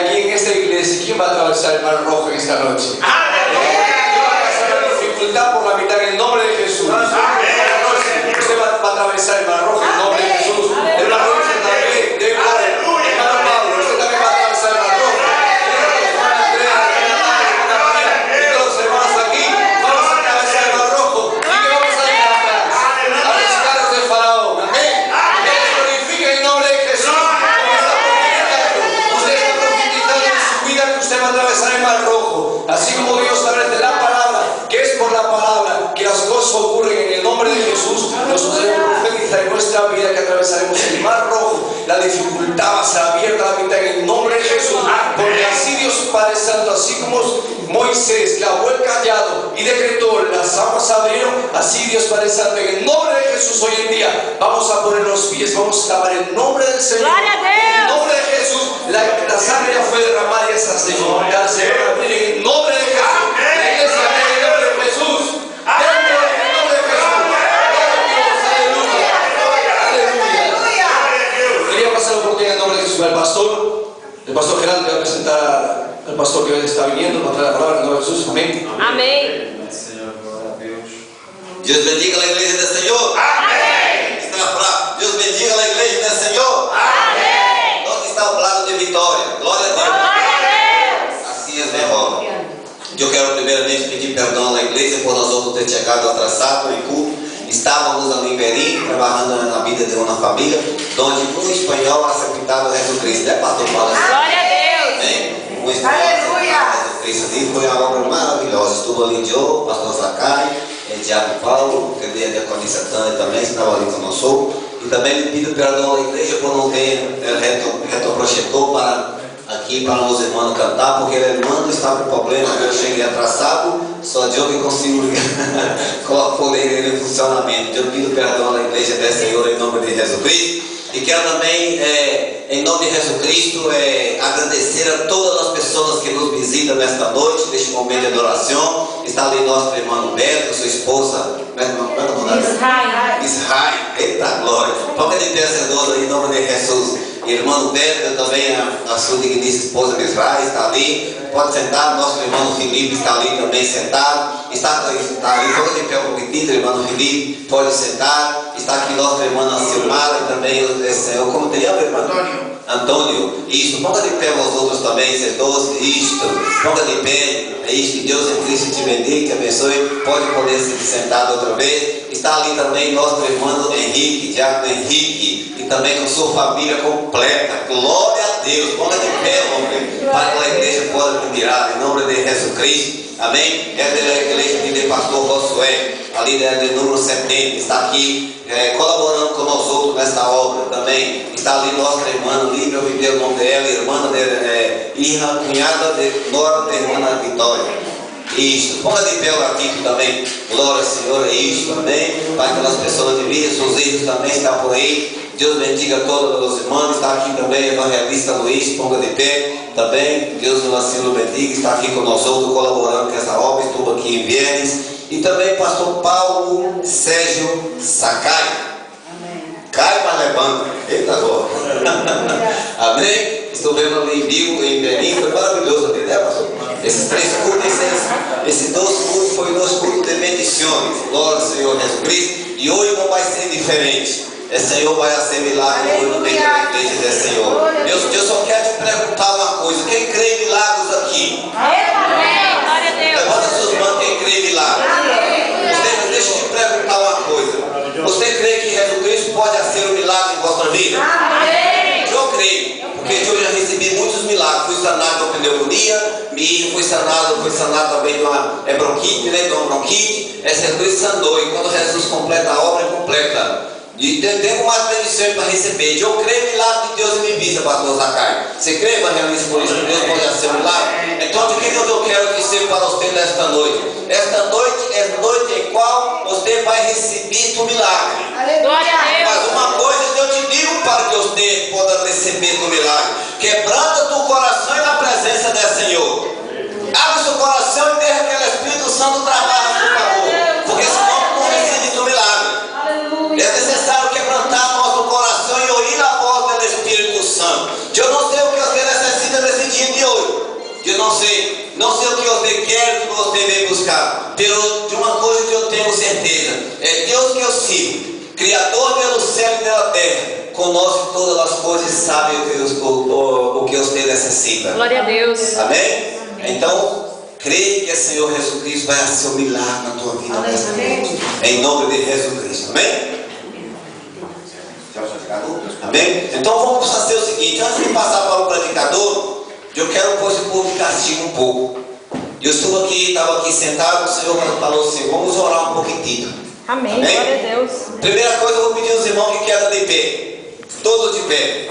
aquí en esta iglesia, ¿quién va a atravesar el mar rojo en esta noche? ¿Quién va a pasar la dificultad por la mitad en el nombre de Jesús? Usted va a atravesar el mar rojo en el nombre de Jesús. Hermano Wilson también, de gloria. Hermano Pablo, usted también va a atravesar el mar rojo. Hermana Andrea, hermana María, y todos los hermanos aquí, vamos a atravesar el mar rojo y que vamos a derrotar a los carros de Faraón. Amén. Que les glorifique el nombre de Jesús. Usted está profetizando en su vida que usted va a atravesar el mar rojo. Así como Dios establece la palabra, que es por la palabra que las cosas ocurren en el nombre de Jesús. Nosotros debemos profetizar en nuestra vida que atravesaremos el mar rojo. La dificultad va a ser abierta a la mitad en el nombre de Jesús. Porque así Dios Padre Santo, así como Moisés clavó el callado y decretó, las aguas se abrieron, así Dios Padre Santo, en el nombre de Jesús hoy en día vamos a poner los pies, vamos a clavar el nombre del Señor. En el nombre de Jesús, la sangre ya fue derramada y esa dificultad se va a abrir en el nombre de Jesús. La iglesia en el nombre de Jesús. El pastor Gerardo le va a presentar al pastor que hoy está viniendo para traer la palabra en nombre de Jesús. Amén. Amém. Dios bendiga la iglesia del Señor. Amém. Está fraco. Dios bendiga la iglesia del Señor. Amém. ¿Dónde está hablando de victoria? Glória a Deus. Glória a Deus. Assim é melhor. Eu quero primeiramente pedir perdão à igreja por nós outros ter chegado atrasado em culto. Estávamos ali em Berim, trabalhando na vida de uma família, onde um espanhol aceitava Jesus Cristo. É pastor Paulo? Glória a Deus. Um espanhol aceitava Jesus Cristo ali. Foi uma obra maravilhosa. Estuvo ali Joe, pastor Zacari, Diabo Paulo, que é a diaconisa Tânia também, estava ali conosco. E também lhe pido perdão à igreja por não ter retroprojetor para aqui para os irmãos cantar, porque ele irmão estava com problema, eu cheguei atrasado, só eu que consigo colocar ele em funcionamento. Eu pido perdão à igreja do Senhor em nome de Jesus Cristo. E quero também, em nome de Jesus Cristo, agradecer a todas as pessoas que nos visitam nesta noite, neste momento de adoração. Está ali nosso irmão Beto, sua esposa, Israel. Eita glória! Toca de pé sedosa em nome de Jesus. Irmão Beto, também a sua digníssima esposa Israel está ali. Pode sentar, nosso irmão Felipe está ali também sentado. Está ali, toca de pé um pouquinho, irmão Felipe, pode sentar. Está aqui nossa irmã Silmara e também o como te chama, irmão? Antônio. Isso, ponga de pé vós outros também, sedosos, isto, ponga de pé, é isto, que Deus em Cristo te bendiga, te abençoe, pode poder se sentar outra vez. Está ali também nosso irmão Henrique, Diácono Henrique, e também com sua família completa. Glória a Deus, ponga de pé, homem, para que a igreja possa admirar, em nome de Jesus Cristo. Amém? É da igreja de pastor Josué, ali de número 70, está aqui colaborando com nós outros nesta obra também. Está ali nossa irmã Lívia, eu vivi o nome dela, irmã dela, cunhada de Nora da irmã Vitória. Isto, ponga de pé aqui também. Glória ao Senhor, é isto também. Para aquelas pessoas de vida, seus filhos também estão por aí. Deus bendiga todos os irmãos. Está aqui também o evangelista Luiz, ponga de pé também. Deus assim o bendiga. Está aqui com nós outros, colaborando com essa obra. Estou aqui em Viernes. E também pastor Paulo Sérgio Sakai. Cai para levanta. Eita glória. Amém? Estou vendo ali em Bigo, em Berim. Foi maravilhoso ali, né, pastor? Esses 3 cultos, esses 2 cultos foram 2 cultos de bendições. Glória ao Senhor Jesus Cristo. E hoje não vai ser diferente. O Senhor vai fazer milagre hoje no meio da igreja do Senhor. Eu só quero te perguntar uma coisa. Quem crê em milagres aqui? Levanta suas mãos quem crê em milagres. Deixa eu te perguntar uma coisa. Você crê que Jesus Cristo pode fazer um milagre em vossa vida? Eu creio. Porque eu já recebi muitos milagres. Fui sanado da pneumonia, fui sanado também de uma bronquite, né? De uma bronquite. Essa Cristo sanou. E quando Jesus completa a obra, completa. E temos mais bendições para receber. Eu creio em milagre de Deus em minha vida, pastor Zacai. Você crê, evangelista, por isso que Deus pode fazer um milagre? Então, de que Deus eu quero que seja para você nesta noite? Esta noite é a noite em qual você vai receber o milagre. Glória a Deus. Mas uma coisa eu te digo para que você possa receber o milagre: quebranta teu coração e na presença do Senhor. Abre seu coração e deixa aquele Espírito Santo trabalhar a seu favor. Porque senão não recebe o milagre. É necessário quebrantar nosso coração e ouvir a voz do Espírito Santo. Eu não sei o que você necessita nesse dia de não sei o que você quer, o que você vem buscar, pero de uma coisa que eu tenho certeza, é Deus que eu sigo, Criador do céu e da terra, conosce todas as coisas e sabe o que você necessita. Glória a Deus. Amém? Então, creia que o Senhor Jesus Cristo vai fazer um milagre na tua vida nessa noite. Em nome de Jesus Cristo. Amém? Amém? Então vamos fazer o seguinte, antes de passar para o predicador, eu quero pôr esse povo de castigo um pouco. Eu estava aqui sentado, o Senhor falou assim, vamos orar um pouquinho. Amém. Amém? Glória a Deus. Primeira coisa, eu vou pedir aos irmãos que quedam de pé. Todos de pé.